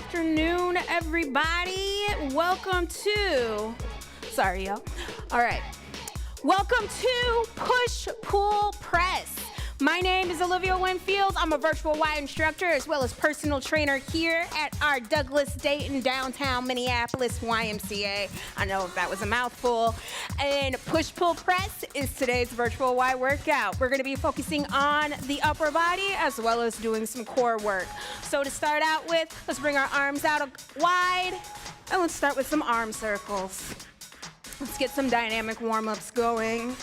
afternoon, everybody. Welcome to, sorry, y'all. All right. Welcome to Push, Pull, Press. My name is Olivia Winfield. I'm a virtual Y instructor as well as personal trainer here at our Douglas Dayton downtown Minneapolis YMCA. I know that was a mouthful. And Push, Pull, Press is today's virtual Y workout. We're going to be focusing on the upper body as well as doing some core work. So to start out with, let's bring our arms out wide and let's start with some arm circles. Let's get some dynamic warm-ups going.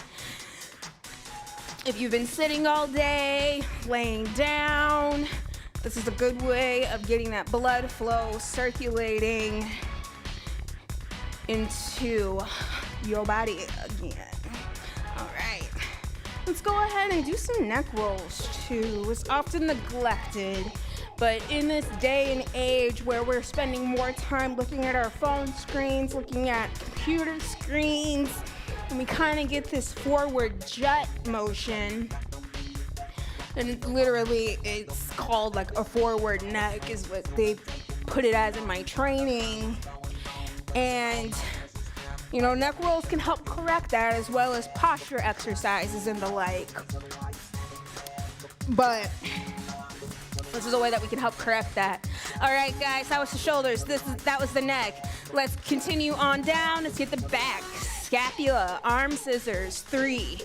If you've been sitting all day, laying down, this is a good way of getting that blood flow circulating into your body again. All right, let's go ahead and do some neck rolls too. It's often neglected, but in this day and age where we're spending more time looking at our phone screens, looking at computer screens, and we kind of get this forward jet motion, and literally it's called like a forward neck is what they put it as in my training. And you know, neck rolls can help correct that as well as posture exercises and the like. But this is a way that we can help correct that. All right, guys, that was the shoulders. That was the neck. Let's continue on down. Let's get the back. Scapula, arm scissors, 3,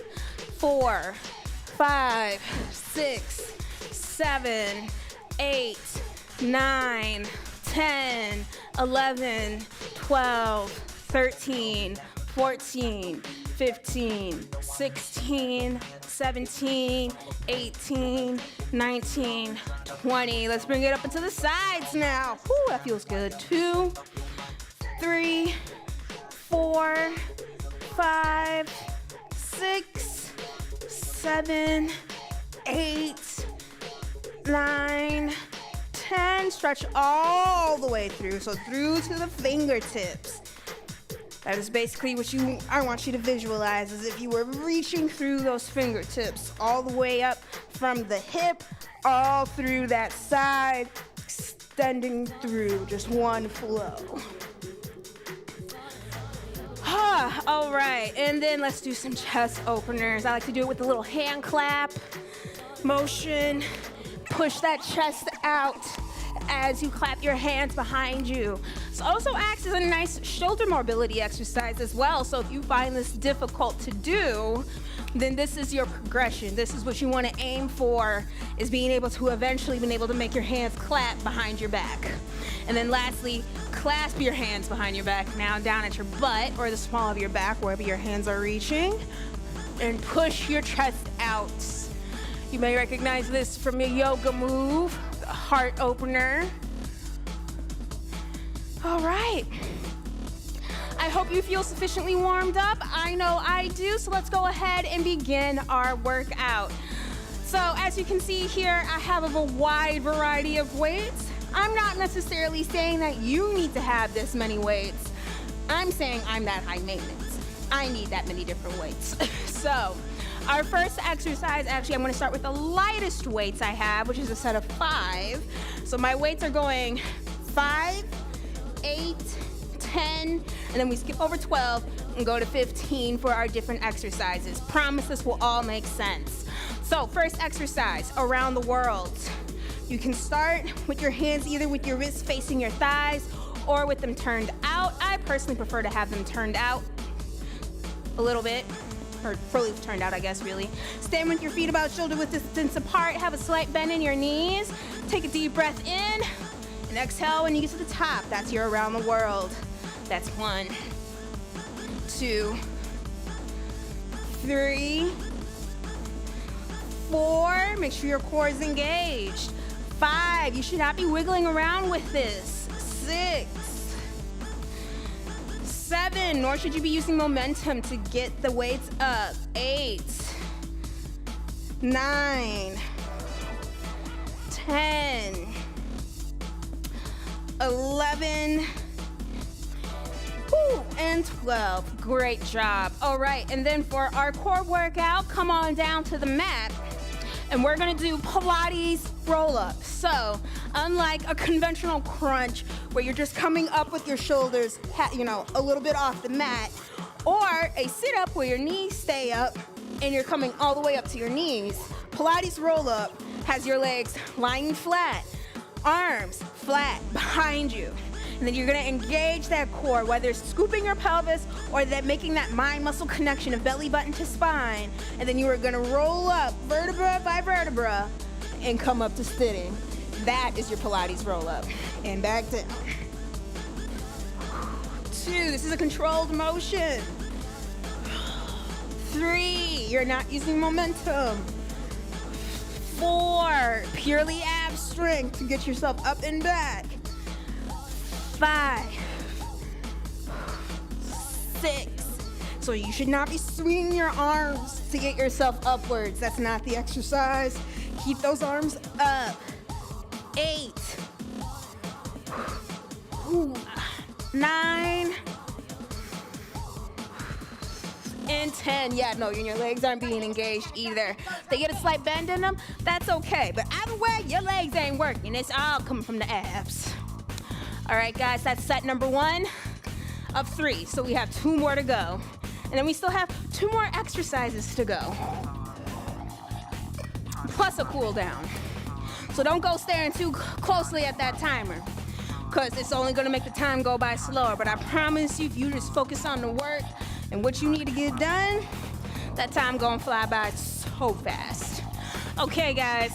4, 5, 6, 7, 8, 9, 10, 11, 12, 13, 14, 15, 16, 17, 18, 19, 20. Let's bring it up into the sides now. Whew, that feels good. 2, 3, 4, 5, 6, 7, 8, 9, 10. Stretch all the way through, so through to the fingertips. That is basically what I want you to visualize, as if you were reaching through those fingertips all the way up from the hip, all through that side, extending through, just one flow. All right, and then let's do some chest openers. I like to do it with a little hand clap motion. Push that chest out as you clap your hands behind you. This also acts as a nice shoulder mobility exercise as well. So if you find this difficult to do, then this is your progression. This is what you want to aim for, is being able to eventually make your hands clap behind your back. And then lastly, clasp your hands behind your back, now down at your butt or the small of your back, wherever your hands are reaching, and push your chest out. You may recognize this from your yoga move, the heart opener. All right. I hope you feel sufficiently warmed up. I know I do, so let's go ahead and begin our workout. So as you can see here, I have a wide variety of weights. I'm not necessarily saying that you need to have this many weights. I'm saying I'm that high maintenance. I need that many different weights. So our first exercise, actually, I'm gonna start with the lightest weights I have, which is a set of 5. So my weights are going 5, 8, 10, and then we skip over 12 and go to 15 for our different exercises. Promise this will all make sense. So first exercise, around the world. You can start with your hands either with your wrists facing your thighs or with them turned out. I personally prefer to have them turned out a little bit, or fully turned out, I guess, really. Stand with your feet about shoulder width distance apart. Have a slight bend in your knees. Take a deep breath in and exhale when you get to the top. That's your around the world. That's 1, 2, 3, 4. Make sure your core is engaged. 5, you should not be wiggling around with this. 6, 7, nor should you be using momentum to get the weights up. 8, 9, 10, 11, and 12. Great job. All right, and then for our core workout, come on down to the mat. And we're gonna do Pilates roll-ups. So Unlike a conventional crunch where you're just coming up with your shoulders, a little bit off the mat, or a sit-up where your knees stay up and you're coming all the way up to your knees. Pilates roll-up has your legs lying flat, arms flat behind you. And then you're gonna engage that core, whether it's scooping your pelvis or that making that mind-muscle connection of belly button to spine. And then you are gonna roll up vertebra by vertebra and come up to sitting. That is your Pilates roll-up. And back down. 2, this is a controlled motion. 3, you're not using momentum. 4, purely ab strength to get yourself up and back. 5, 6. So you should not be swinging your arms to get yourself upwards. That's not the exercise. Keep those arms up. 8, 9, and 10. Yeah, no, your legs aren't being engaged either. They get a slight bend in them, that's okay. But either way, your legs ain't working. It's all coming from the abs. All right, guys, that's set number 1 of 3. So we have 2 more to go. And then we still have 2 more exercises to go. Plus a cool down. So don't go staring too closely at that timer, because it's only gonna make the time go by slower. But I promise you, if you just focus on the work and what you need to get done, that time gonna fly by so fast. Okay, guys,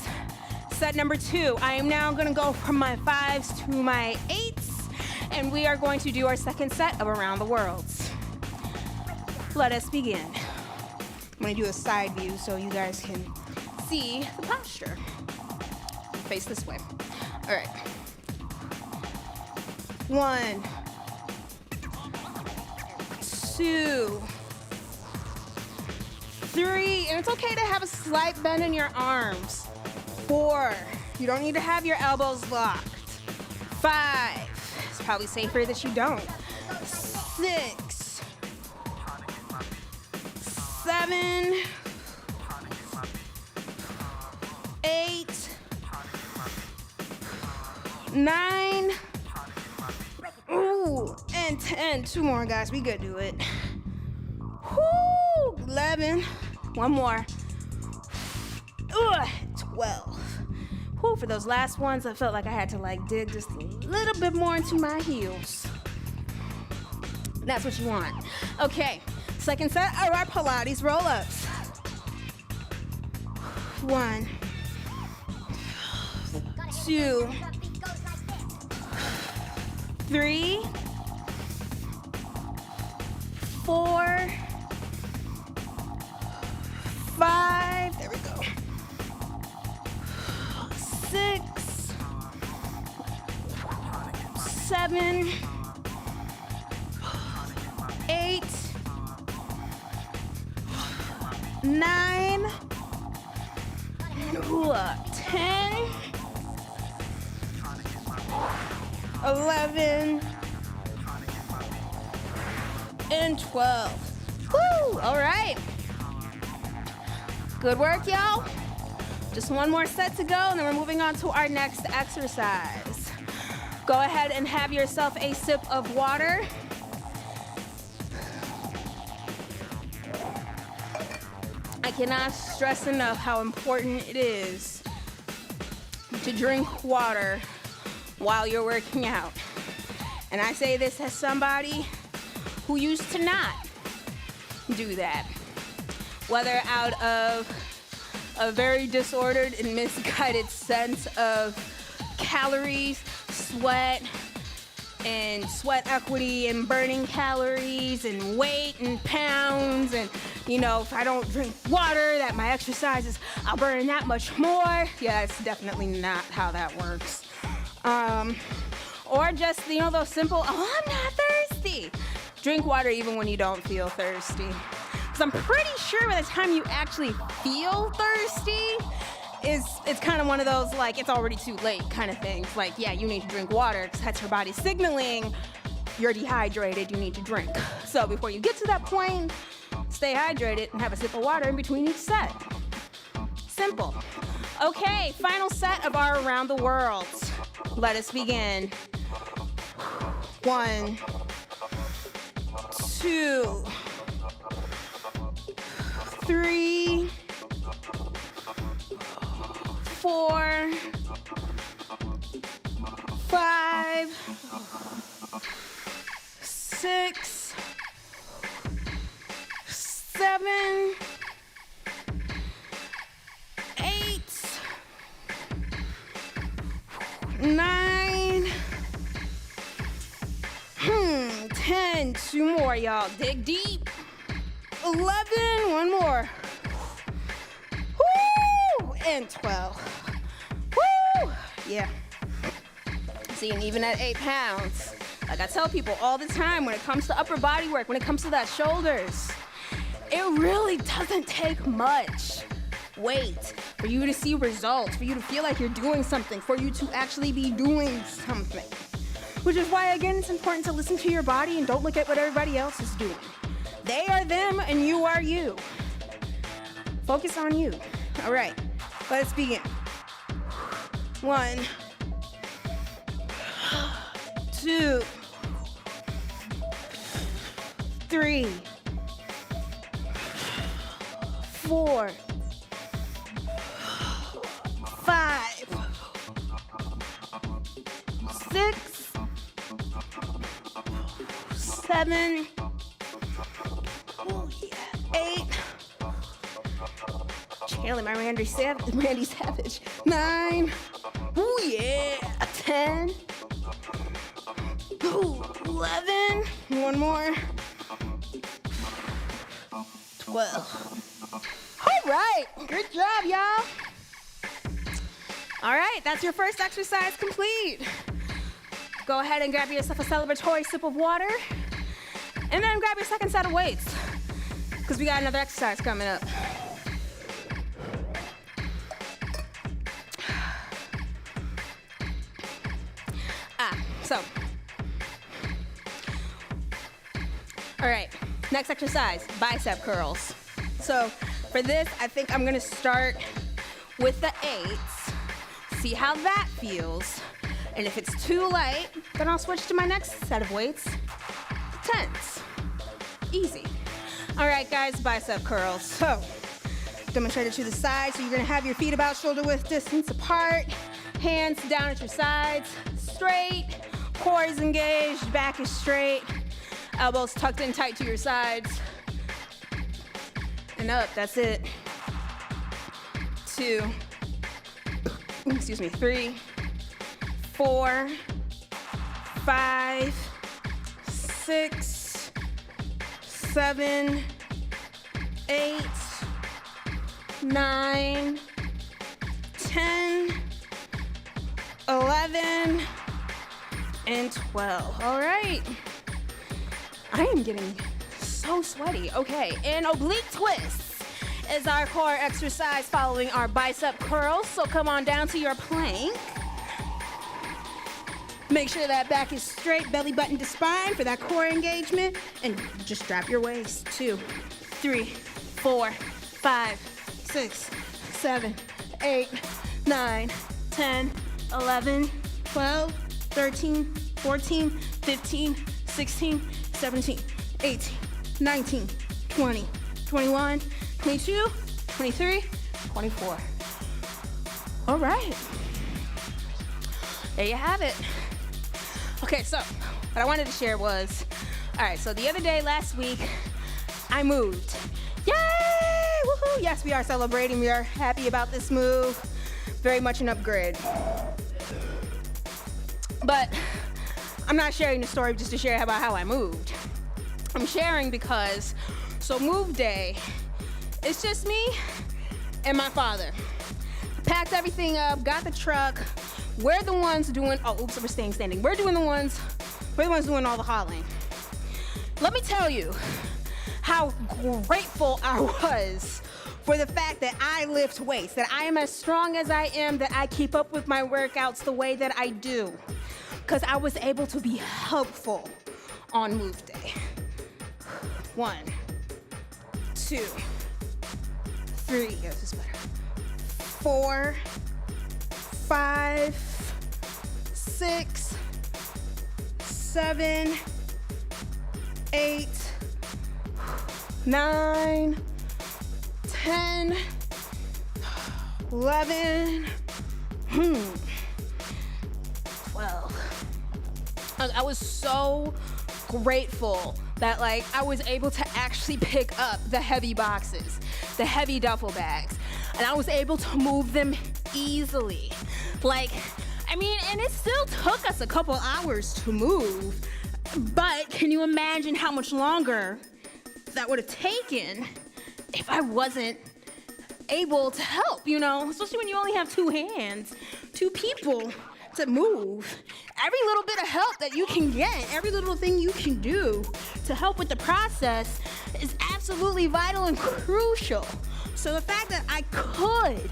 set number 2. I am now gonna go from my 5s to my 8s, and we are going to do our second set of Around the Worlds. Let us begin. I'm gonna do a side view so you guys can see the posture. Face this way. All right. 1, 2, 3, and it's okay to have a slight bend in your arms. 4, you don't need to have your elbows locked. 5, it's probably safer that you don't. 6, 7, 8, 9, and 10. 2 more, guys. We could do it. 11. 1 more. 12. For those last ones, I felt like I had to dig just a little bit more into my heels. That's what you want. Okay, second set are our Pilates roll-ups. 1, 2, 3, 4, 5, there we go. 6, 7, 8, 9, 10, 11, and 12. Woo! All right. Good work, y'all. Just 1 more set to go, and then we're moving on to our next exercise. Go ahead and have yourself a sip of water. I cannot stress enough how important it is to drink water while you're working out. And I say this as somebody who used to not do that, whether out of a very disordered and misguided sense of calories, sweat, and sweat equity, and burning calories, and weight, and pounds, and if I don't drink water, that my exercises, I'll burn that much more. Yeah, it's definitely not how that works. Or just, those simple, I'm not thirsty. Drink water even when you don't feel thirsty. Because I'm pretty sure by the time you actually feel thirsty, it's kind of one of those, it's already too late kind of things. You need to drink water because that's your body signaling you're dehydrated, you need to drink. So before you get to that point, stay hydrated and have a sip of water in between each set. Simple. Okay, final set of our Around the Worlds. Let us begin. 1, 2, 3, 4, 5, 6, 7, 8, 9, 10, 2 more, y'all. Dig deep. 11, 1 more. Woo! And 12. Woo! Yeah. See, and even at 8 pounds, like I tell people all the time, when it comes to upper body work, when it comes to that shoulders, it really doesn't take much weight for you to see results, for you to feel like you're doing something, for you to actually be doing something. Which is why, again, it's important to listen to your body and don't look at what everybody else is doing. They are them and you are you. Focus on you. All right, let's begin. 1, 2, 3, 4, 5, 6, 7, 8. Chilling my Randy Savage. 9. Ooh yeah. 10. Ooh, 11. 1 more. 12. All right. Good job, y'all. All right, that's your first exercise complete. Go ahead and grab yourself a celebratory sip of water, and then grab your second set of weights, because we got another exercise coming up. All right, next exercise, bicep curls. So for this, I think I'm gonna start with the 8s, see how that feels. And if it's too light, then I'll switch to my next set of weights, 10s. Easy. All right, guys, bicep curls. So demonstrate it to the side. So you're gonna have your feet about shoulder width distance apart, hands down at your sides, straight, core is engaged, back is straight, elbows tucked in tight to your sides, and up, that's it. 2, 3, 4, 5, 6, 7, 8, 9, 10, 11, and 12. All right. I am getting so sweaty. Okay, and oblique twists is our core exercise following our bicep curls. So come on down to your plank. Make sure that back is straight, belly button to spine for that core engagement. And just drop your waist. 2, 3, 4, 5, 6, 7, 8, 9, 10, 11, 12, 13, 14, 15, 16, 17, 18, 19, 20, 21, 22, 23, 24. All right. There you have it. Okay, so what I wanted to share was, all right, so the other day, last week, I moved. Yay! Woohoo! Yes, we are celebrating. We are happy about this move. Very much an upgrade. But I'm not sharing the story just to share about how I moved. I'm sharing because, so move day, it's just me and my father. Packed everything up, got the truck. We're the ones doing, oh, oops, we're staying standing. We're the ones doing all the hauling. Let me tell you how grateful I was for the fact that I lift weights, that I am as strong as I am, that I keep up with my workouts the way that I do. Because I was able to be helpful on move day. 1, 2, 3, yeah, this is better. 4, 5, 6, 7, 8, 9, 10, 11, 12. I was so grateful that like I was able to actually pick up the heavy boxes, the heavy duffel bags, and I was able to move them easily. Like, I mean, and it still took us a couple hours to move, but can you imagine how much longer that would have taken if I wasn't able to help, you know? Especially when you only have 2 hands, 2 people to move. Every little bit of help that you can get, every little thing you can do to help with the process is absolutely vital and crucial. So the fact that I could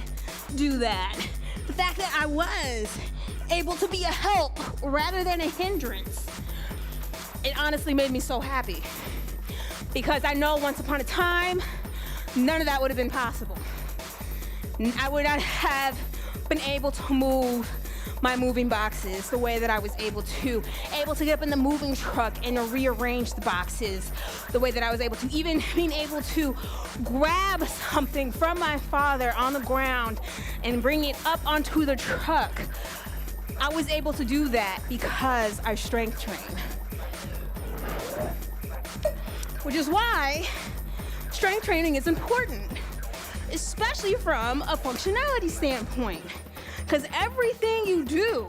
do that, the fact that I was able to be a help rather than a hindrance, it honestly made me so happy. Because I know once upon a time, none of that would have been possible. I would not have been able to move my moving boxes the way that I was able to get up in the moving truck and rearrange the boxes the way that I was able to, even being able to grab something from my father on the ground and bring it up onto the truck. I was able to do that because I strength train. Which is why strength training is important, especially from a functionality standpoint. Because everything you do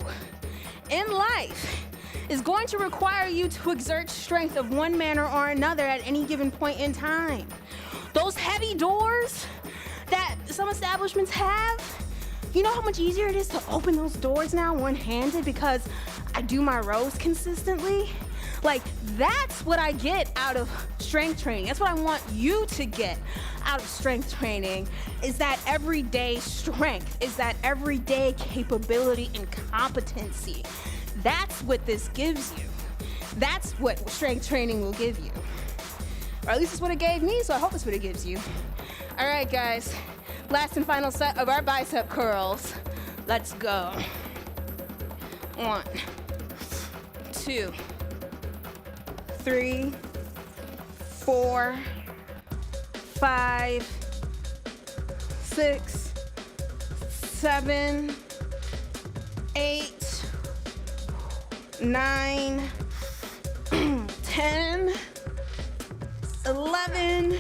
in life is going to require you to exert strength of one manner or another at any given point in time. Those heavy doors that some establishments have, you know how much easier it is to open those doors now one-handed because I do my rows consistently? Like, that's what I get out of strength training. That's what I want you to get out of strength training, is that everyday strength, is that everyday capability and competency. That's what this gives you. That's what strength training will give you. Or at least it's what it gave me, so I hope it's what it gives you. All right, guys. Last and final set of our bicep curls. Let's go. 1, 2, 3, 4, 5, 6, 7, 8, 9, 10, 11,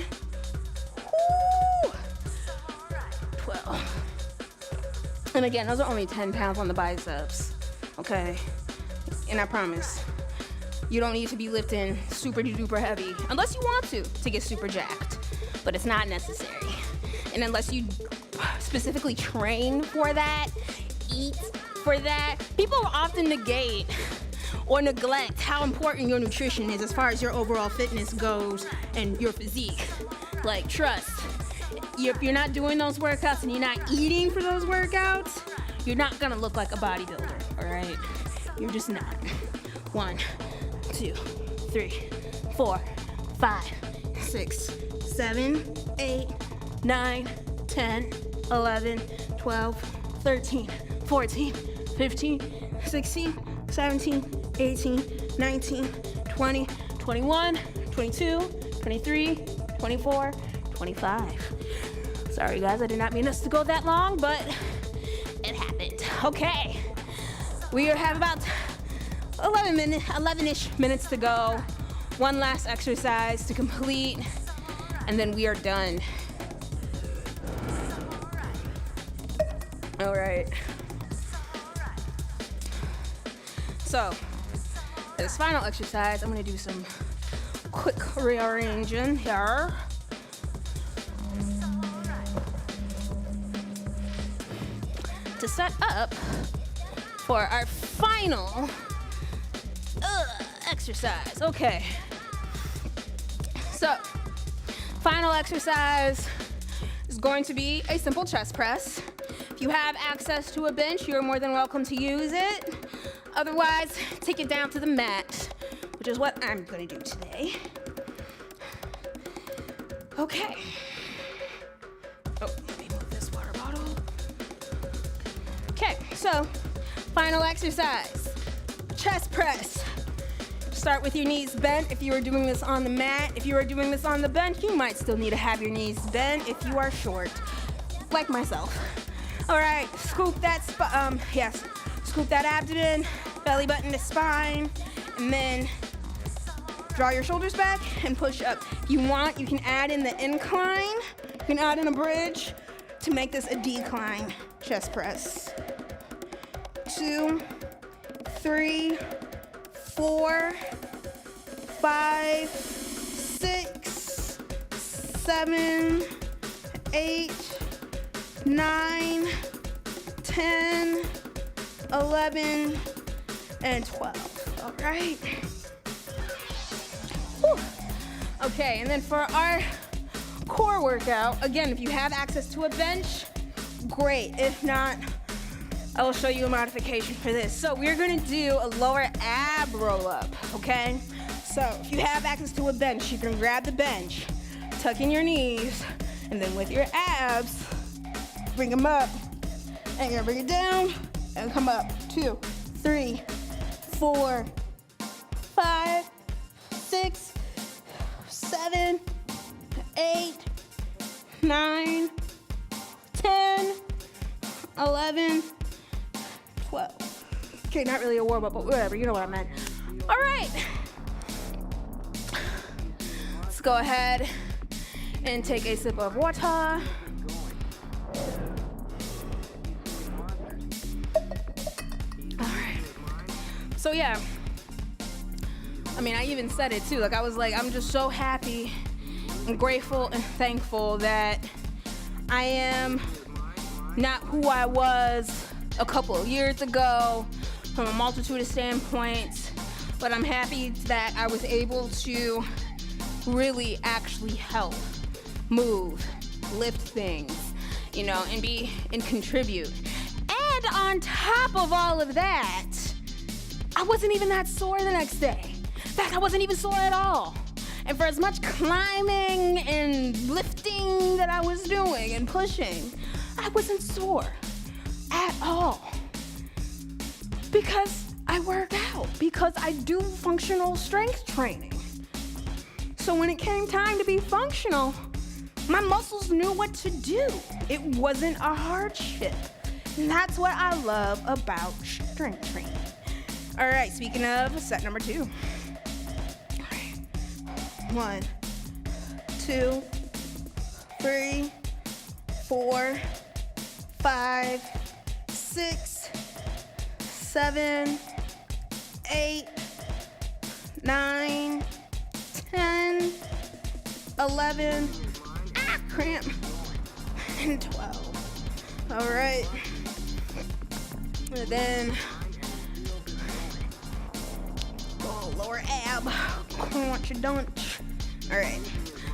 12. And again, those are only 10 pounds on the biceps, okay? And I promise, you don't need to be lifting super duper heavy unless you want to get super jacked, but it's not necessary. And unless you specifically train for that, eat for that, people often negate or neglect how important your nutrition is as far as your overall fitness goes and your physique. Like, trust, if you're not doing those workouts and you're not eating for those workouts, you're not gonna look like a bodybuilder, all right? You're just not. 1, 2, 3, 4, 5, 6, 7, 8, 9, 10, 11, 12, 13, 14, 15, 16, 17, 18, 19, 20, 21, 22, 23, 24, 25. Sorry guys, I did not mean us to go that long, but it happened. Okay, we have about 11-ish minutes to go. One last exercise to complete, and then we are done. All right. So, for this final exercise, I'm gonna do some quick rearranging here. To set up for our final exercise. Okay. So, final exercise is going to be a simple chest press. If you have access to a bench, you're more than welcome to use it. Otherwise, take it down to the mat, which is what I'm going to do today. Okay. Oh, let me move this water bottle. Okay, so final exercise. chest press. Start with your knees bent if you are doing this on the mat. If you are doing this on the bench, you might still need to have your knees bent if you are short, like myself. All right, scoop that, scoop that abdomen, belly button to spine, and then draw your shoulders back and push up. If you want, you can add in the incline. You can add in a bridge to make this a decline chest press. 2, 3, 4, 5, 6, 7, 8, 9, 10, 11, and 12. All right. Whew. Okay, and then for our core workout, again, if you have access to a bench, great. If not, I will show you a modification for this. So we're gonna do a lower ab roll up, okay? So if you have access to a bench, you can grab the bench, tuck in your knees, and then with your abs, bring them up. And you're gonna bring it down and come up. 2, 3, 4, 5, 6, 7, 8, 9, 10, 11, 12. Okay, not really a warm up, but whatever, you know what I meant. All right. Let's go ahead and take a sip of water. All right. So yeah, I mean, I even said it too. Like, I was like, I'm just so happy and grateful and thankful that I am not who I was a couple of years ago from a multitude of standpoints, but I'm happy that I was able to really actually help, move, lift things, you know, and contribute. And on top of all of that, I wasn't even that sore the next day. In fact, I wasn't even sore at all. And for as much climbing and lifting that I was doing and pushing, I wasn't sore at all. Because I work out, because I do functional strength training. So when it came time to be functional, my muscles knew what to do. It wasn't a hardship. And that's what I love about strength training. All right, speaking of, set number 2. All right. 1, 2, 3, 4, 5, 6, 7, 8, 9, 10, 11, cramp, and 12. All right. And then lower ab, crunch a dunch. All right.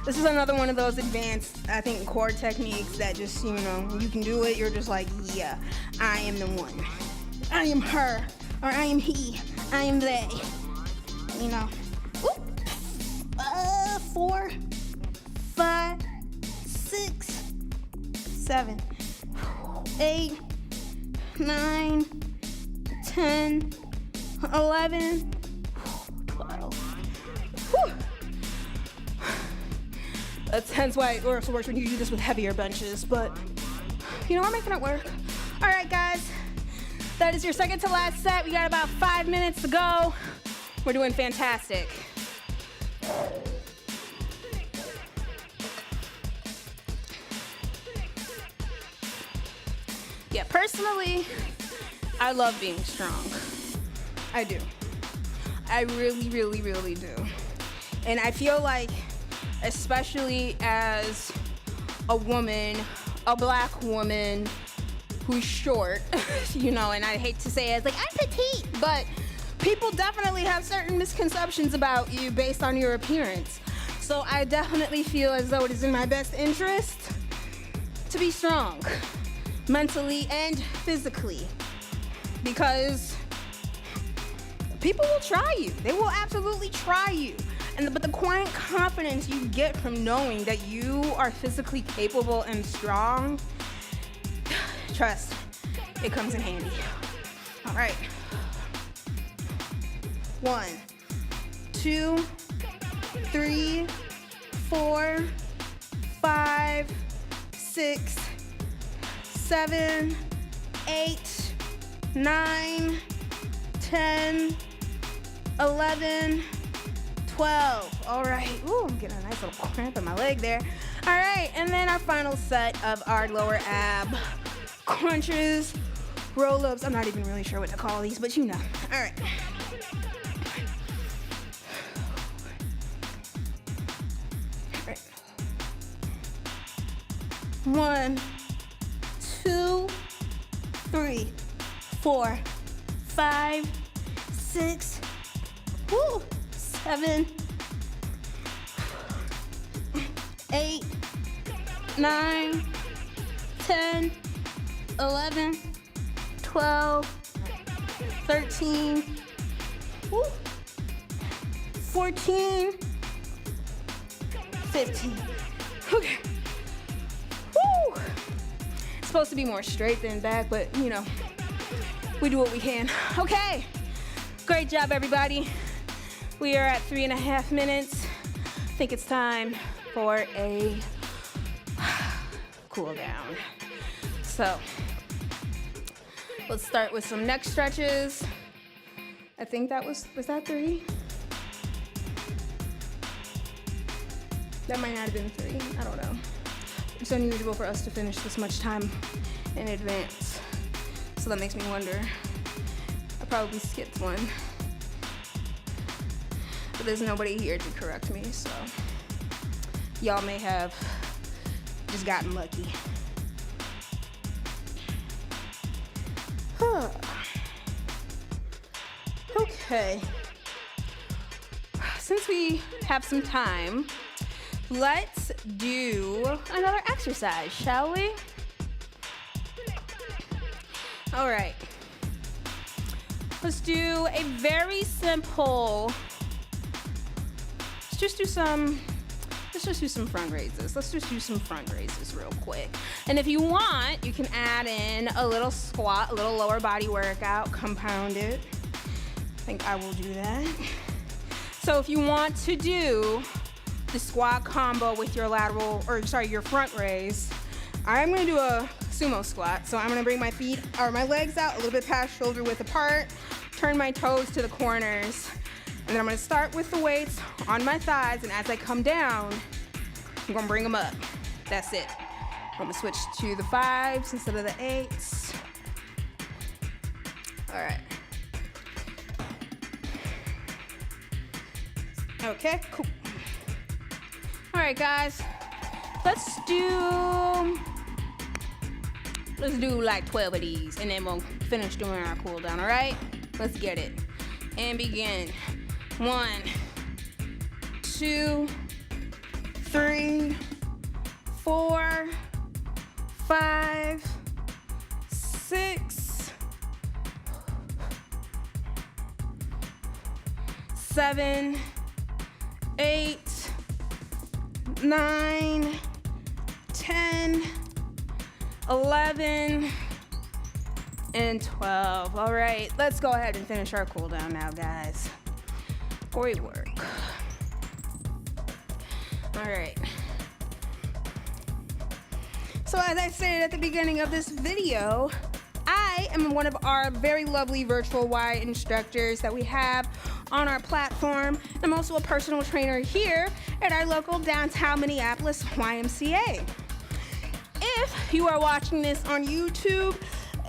This is another one of those advanced, I think, core techniques that just, you know, you can do it. You're just like, yeah, I am the one. I am her, or I am he. I am they. You know. 4, 5, 6, 7, 8, 9, 10, 11, 12. Whew. That's hence why it also works when you do this with heavier benches, but you know, we're making it work. All right, guys, that is your second to last set. We got about 5 minutes to go. We're doing fantastic. Yeah, personally, I love being strong. I do. I really, really, really do. And I feel like, especially as a woman, a black woman who's short, you know, and I hate to say it, like, I'm petite, but people definitely have certain misconceptions about you based on your appearance. So I definitely feel as though it is in my best interest to be strong, mentally and physically, because people will try you. They will absolutely try you. But the quiet confidence you get from knowing that you are physically capable and strong, trust, it comes in handy. All right. 1, 2, 3, 4, 5, 6, 7, 8, 9, 10, 11, 12. All right. Ooh, I'm getting a nice little cramp in my leg there. All right, and then our final set of our lower ab crunches, roll-ups. I'm not even really sure what to call these, but you know. All right. All right. 1, 2, 3, 4, 5, 6, 7, 8, 9, 10, 11, 12, 13, 14, 15. Okay. Woo! It's supposed to be more straight than back, but you know, we do what we can. Okay. Great job, everybody. We are at 3.5 minutes. I think it's time for a cool down. So let's start with some neck stretches. I think that was that 3? That might not have been 3, I don't know. It's unusual for us to finish this much time in advance. So that makes me wonder. I probably skipped one. But there's nobody here to correct me, so y'all may have just gotten lucky. Okay. Since we have some time, let's do another exercise, shall we? All right. Let's do a very simple, let's just do some front raises. Let's just do some front raises real quick. And if you want, you can add in a little squat, a little lower body workout, compound it. I think I will do that. So if you want to do the squat combo with your your front raise, I'm gonna do a sumo squat. So I'm gonna bring my legs out a little bit past shoulder width apart, turn my toes to the corners, and then I'm gonna start with the weights on my thighs, and as I come down, I'm gonna bring them up. That's it. I'm gonna switch to the 5s instead of the 8s. All right. Okay, cool. All right, guys. Let's do like 12 of these, and then we'll finish doing our cool down, all right? Let's get it. And begin. 1, 2, 3, 4, 5, 6, 7, 8, 9, 10, 11, and 12. All right, let's go ahead and finish our cool down now, guys. Great work. All right. So as I stated at the beginning of this video, I am one of our very lovely virtual Y instructors that we have on our platform. I'm also a personal trainer here at our local downtown Minneapolis YMCA. If you are watching this on YouTube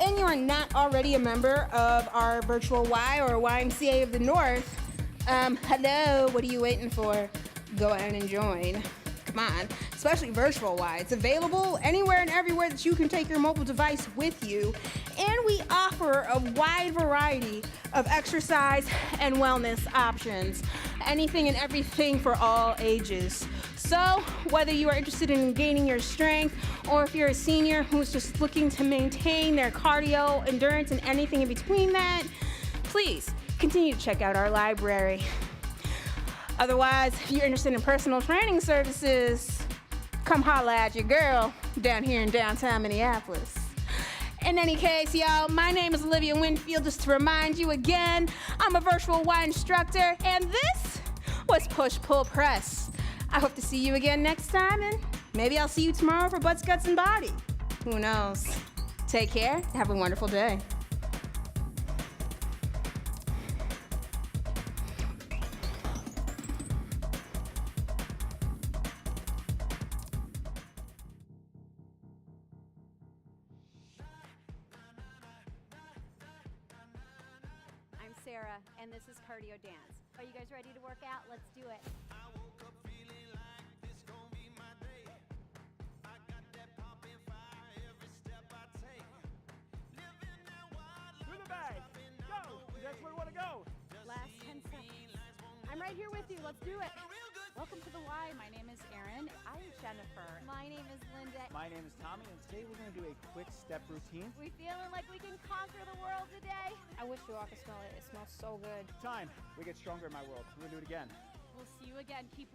and you are not already a member of our virtual Y or YMCA of the North, hello, what are you waiting for? Go ahead and join. Come on, especially virtual Y. It's available anywhere and everywhere that you can take your mobile device with you. And we offer a wide variety of exercise and wellness options. Anything and everything for all ages. So whether you are interested in gaining your strength, or if you're a senior who's just looking to maintain their cardio, endurance, and anything in between that, please continue to check out our library. Otherwise, if you're interested in personal training services, come holla at your girl down here in downtown Minneapolis. In any case, y'all, my name is Olivia Winfield. Just to remind you again, I'm a virtual Y instructor, and this was Push Pull Press. I hope to see you again next time, and maybe I'll see you tomorrow for Butts, Guts, and Body. Who knows? Take care. Have a wonderful day. I'm Sarah, and this is Cardio Dance. Are you guys ready to work out? Let's do it. Through the bag. Go. That's where we want to go. Last 10 seconds. I'm right here with you. Let's do it. Welcome to the Y. My name is Erin. I'm Jennifer. My name is Linda. My name is Tommy, and today we're going to do a quick step routine. We feeling like we can conquer the world today? I wish you all could smell it. It smells so good. Time. We get stronger in my world. We're going to do it again. We'll see you again. Keep working.